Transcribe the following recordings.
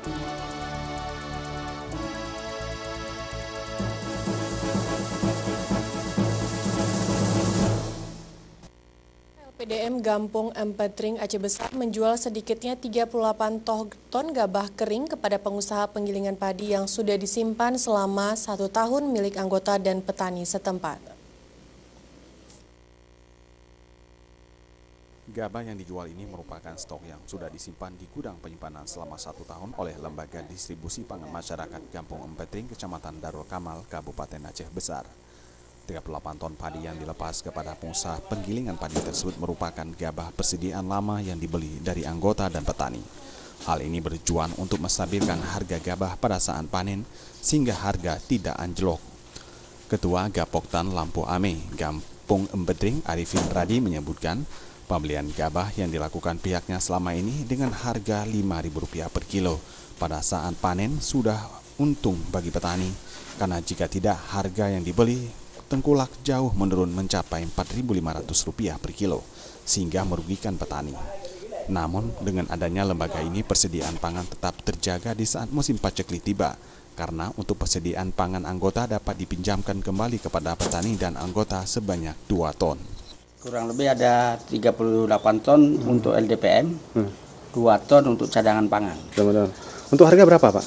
PDM Gampung Empetring Aceh Besar menjual sedikitnya 38 ton gabah kering kepada pengusaha penggilingan padi yang sudah disimpan selama 1 tahun milik anggota dan petani setempat. Gabah yang dijual ini merupakan stok yang sudah disimpan di gudang penyimpanan selama 1 tahun oleh Lembaga Distribusi Pangan Masyarakat Gampung Empetring, Kecamatan Darul Kamal, Kabupaten Aceh Besar. 38 ton padi yang dilepas kepada pengusaha penggilingan padi tersebut merupakan gabah persediaan lama yang dibeli dari anggota dan petani. Hal ini bertujuan untuk menstabilkan harga gabah pada saat panen sehingga harga tidak anjlok. Ketua Gapoktan Lampu Ame, Gampung Empetring, Arifin Radi menyebutkan pembelian gabah yang dilakukan pihaknya selama ini dengan harga Rp5.000 per kilo. Pada saat panen sudah untung bagi petani, karena jika tidak harga yang dibeli tengkulak jauh menurun mencapai Rp4.500 per kilo, sehingga merugikan petani. Namun dengan adanya lembaga ini persediaan pangan tetap terjaga di saat musim paceklik tiba, karena untuk persediaan pangan anggota dapat dipinjamkan kembali kepada petani dan anggota sebanyak 2 ton. Kurang lebih ada 38 ton untuk LDPM, 2 ton untuk cadangan pangan. Untuk harga berapa Pak?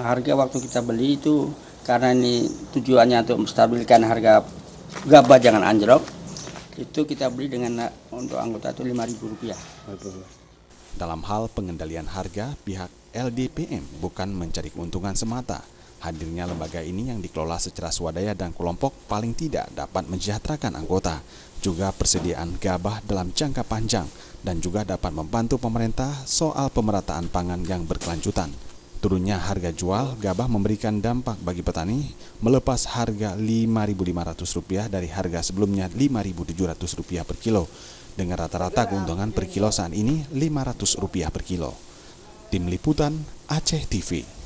Harga waktu kita beli itu karena ini tujuannya untuk menstabilkan harga gabah jangan anjlok, itu kita beli dengan untuk anggota itu Rp5.000. Dalam hal pengendalian harga, pihak LDPM bukan mencari keuntungan semata. Hadirnya lembaga ini yang dikelola secara swadaya dan kelompok paling tidak dapat mensejahterakan anggota, juga persediaan gabah dalam jangka panjang, dan juga dapat membantu pemerintah soal pemerataan pangan yang berkelanjutan. Turunnya harga jual gabah memberikan dampak bagi petani, melepas harga Rp5.500 dari harga sebelumnya Rp5.700 per kilo, dengan rata-rata keuntungan per kilo saat ini Rp500 per kilo. Tim Liputan Aceh TV.